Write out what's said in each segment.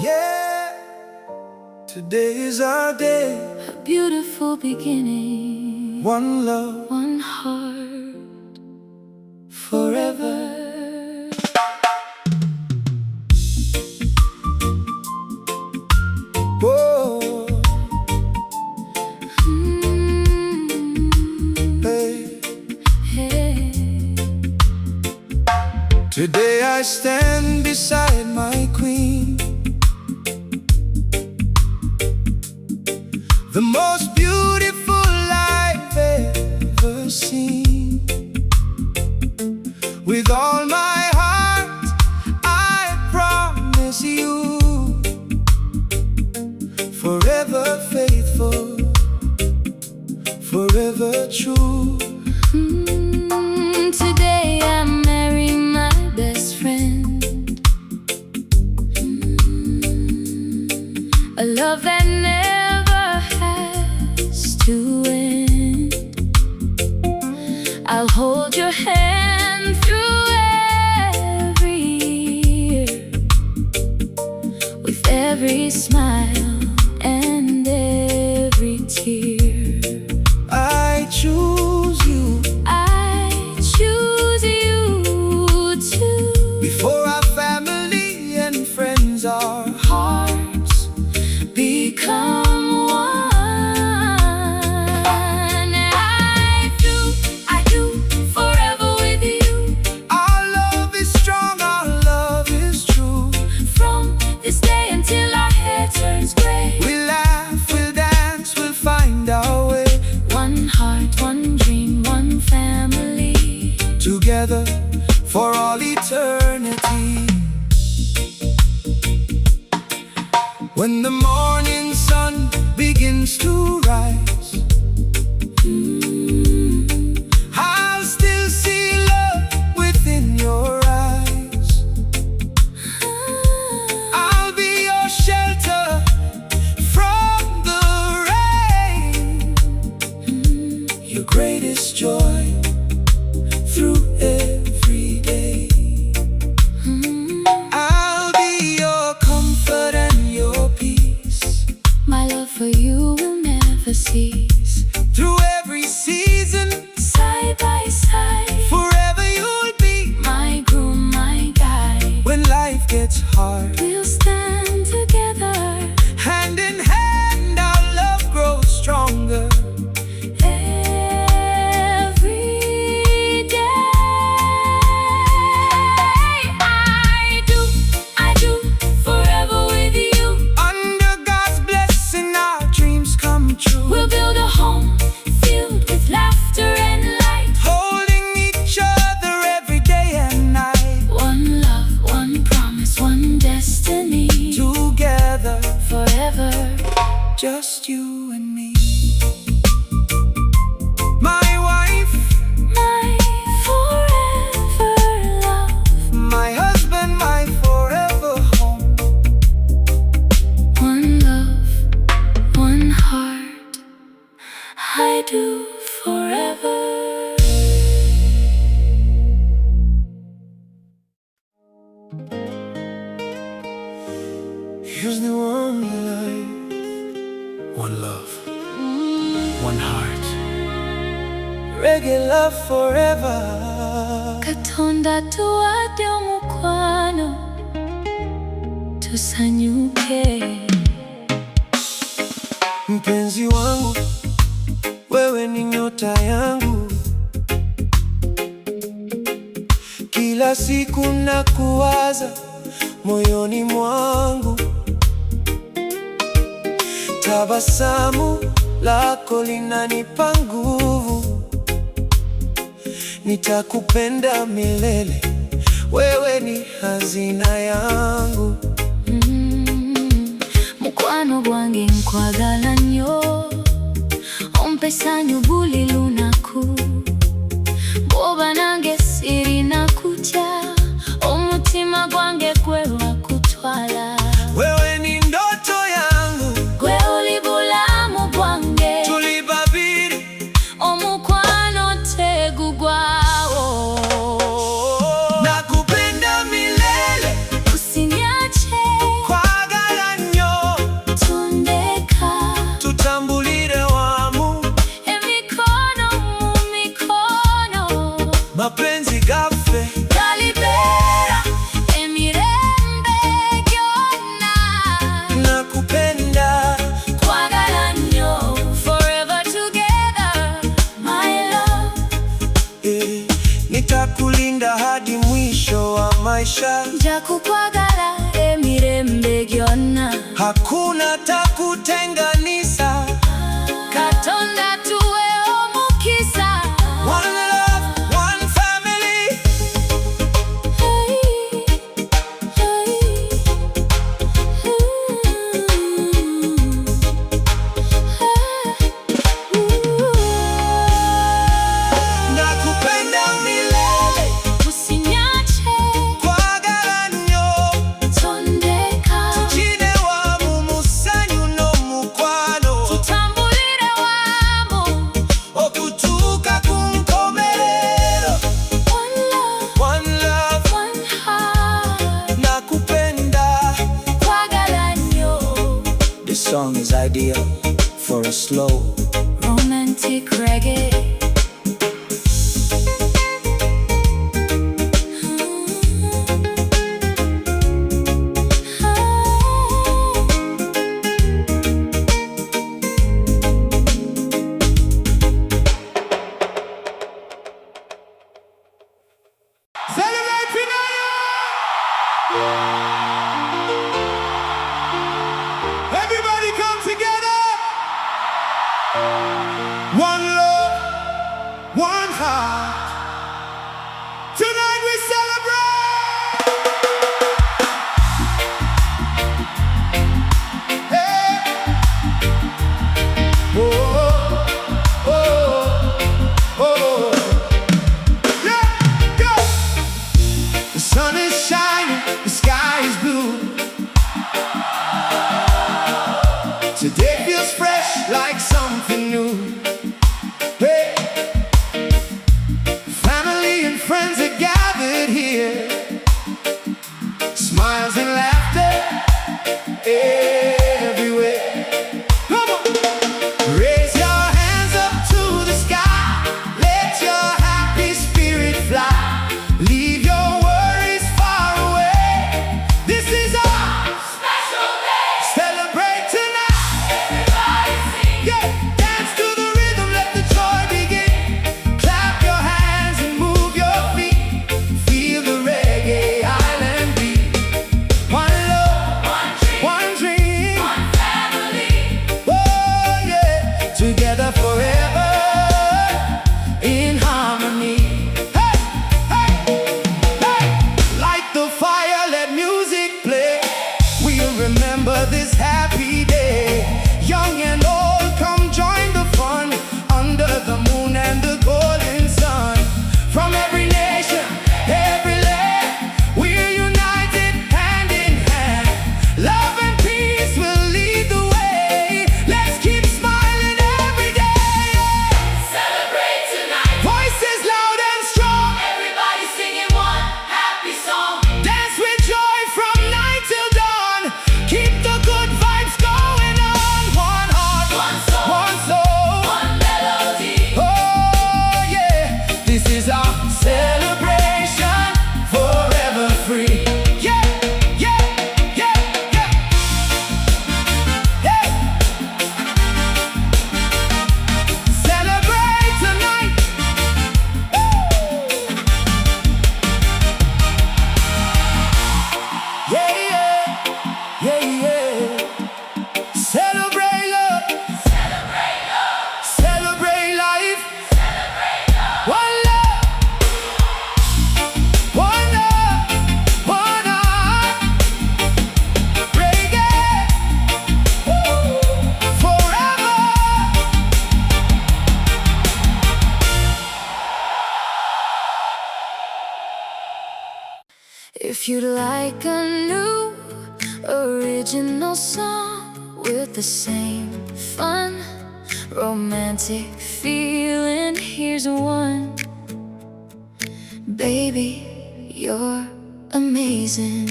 Yeah, today is our day. A beautiful beginning. One love, one heart, forever. whoa, hey. Hey. Today I stand beside my queen, the most beautiful I've ever seen. With all my heart, I promise you, forever faithful, forever true. Today I marry my best friend. A love that never has to end. I'll hold your hand through every year, with every smile and every tear. I choose you. I choose you too. Before our family and friends, our Hearts become one. I do forever with you. our love is strong, our love is true. From this day until our hair turns gray. We'll laugh, we'll dance, we'll find our way. One heart, one dream, one family. Together for all eternity. When the morning sun begins to rise, I'll still see love within your eyes. I'll be your shelter from the rain, your greatest joy through every day. I'll be your comfort and your peace. My love for you will never cease. Through every season, Side by side, forever you'll be. my groom, my guide. When life gets hard, We'll stand together hand in hand, our love grows stronger. every day. I do forever with you. Under God's blessing, our dreams come true. We'll build a home filled with laughter and light. Holding each other every day and night. One love, one promise, one destiny. Together, Forever, just you and me. My wife, my forever love. my husband, my forever home. One love, one heart, I do forever. Here's the one life, one love, one heart. Reggae love forever. Katonda tuwadde omukwano tusanyuke. Mpenzi wangu, wewe ni nyota yangu. Kila siku nakuwaza moyoni mwangu. Tabasamu lako linanipa nguvu. Nitakupenda milele, wewe ni hazina yangu. Mukwano gwange nkwagala nnyo, ompa essanyu buli lunaku. Bw'oba nange sirina kutya, omutima gwange gwe wakutwala. Wewe ni ndoto yangu, Gwe oli bulamu bwange, tuli babiri. omukwano tegugwawo. Nakupenda milele, Usiniache, kwagala njakukwagala emirembe gyonna. Hakuna takutenganisa. Katonda tuwe omukisa. One love, one family. Hey, hey, Nakupenda milele. Usinyache. Kwagala nnyo. Tondeka. Tugine wamu musanyu n'omukwano. Tutambulire wamu. Okutuuka ku nkomerero. One love, One love. one heart. Nakupenda. Kwagala nnyo. This song is ideal for a slow Romantic reggae. Celebrate Pinaya! Everybody come together! One love, one heart. Tonight we celebrate! Hey! Oh, oh, oh, oh. Yeah, go! The sun is shining, the sky is blue. Today feels fresh like something new. Hey. Family and friends are gathered here. Smiles and laughter everywhere. Come on! Raise your hands up to the sky. Let your happy spirit fly. Leave your worries far away. This is our special day. Celebrate tonight. Everybody sing. Yeah, dance to the rhythm, let the joy begin. Clap your hands and move your feet. Feel the reggae island beat. One love, one dream, one family. Oh yeah, together forever in harmony. Hey, hey, hey! Light the fire, let music play. We'll remember this happy day. Young and old, come join the fun. Under the moon and the golden sun. From every nation, every land, we're united hand in hand. Love and peace will lead the way. Let's keep smiling every day. Celebrate tonight. Voices loud and strong. Everybody singing one happy song. Dance with joy from night till dawn. Keep the good vibes going on. One heart, one soul, one melody. Oh yeah, this is our celebration, forever free. Yeah, yeah, yeah, yeah, yeah. Celebrate tonight. Yeah, yeah, yeah, yeah. Celebrate love. Celebrate life. One love. One love. One heart. Reggae. Forever. If you'd like a new original song with the same fun, romantic feeling, here's one. Baby, you're amazing.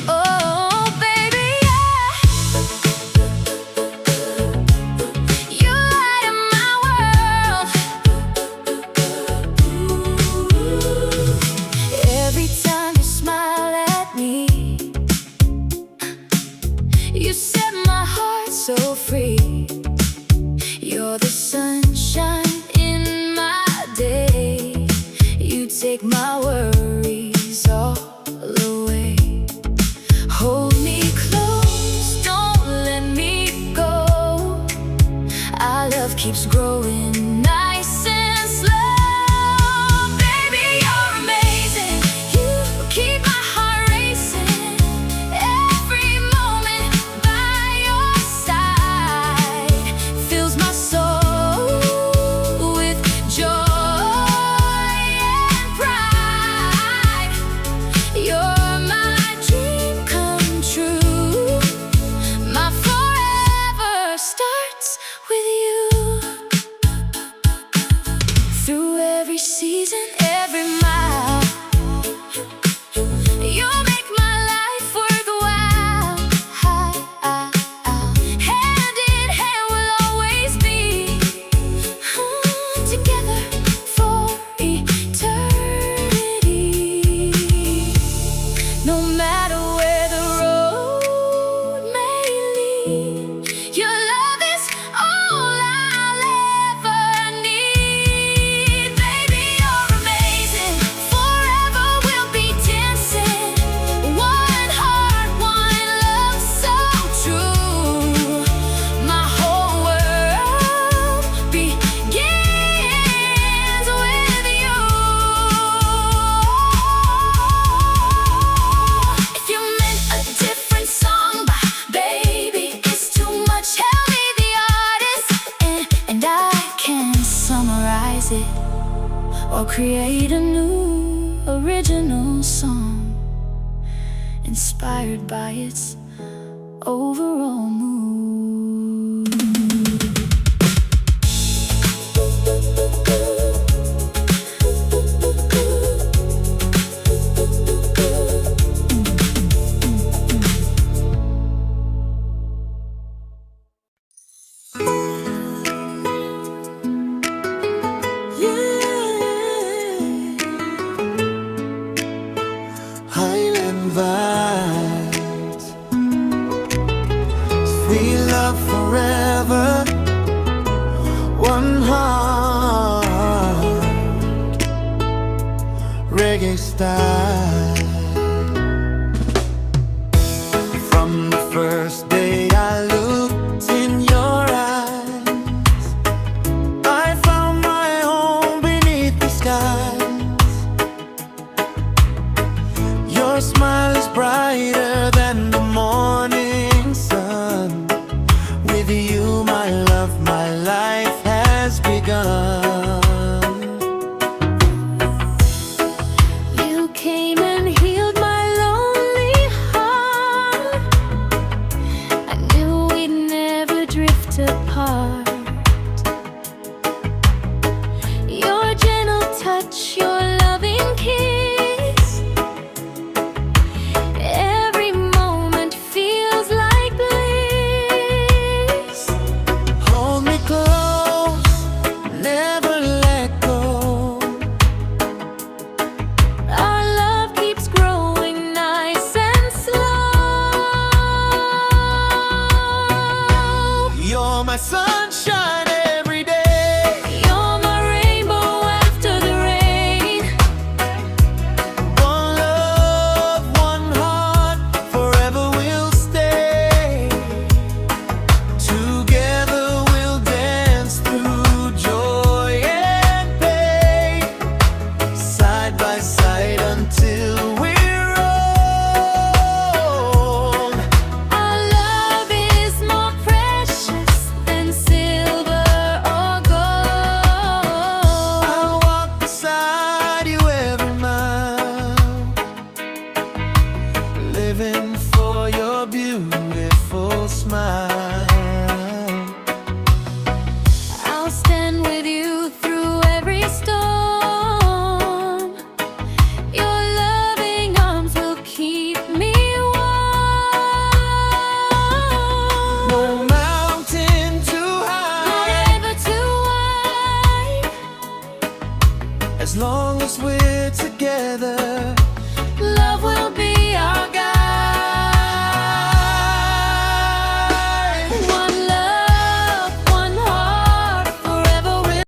Oh, baby, yeah. You light up my world. Every time you smile at me, you set my heart so free. You're the sunshine in my day. You take my worries all create a new original song inspired by its overall mood. Highland vibes, sweet love forever, one heart, reggae style. From the first day I looked in your eyes, I found my home beneath the skies. Your smile is brighter than the morning sun. With you, my love, my life has begun. You came and healed my lonely heart. I knew we'd never drift apart. Your gentle touch, your loving kiss, every moment feels like bliss. Hold me close, never let go. Our love keeps growing nice and slow. You're my sunshine every day. You're my rainbow after the rain. One love, one heart, forever we'll stay. Together we'll dance through joy and pain, side by side until we're old. Our love is more precious than silver or gold. I'll walk beside you every mile, living for your beautiful smile. I'll stand with you through every storm. Your loving arms will keep me warm. No mountain too No high, river too wide. as long as we're together.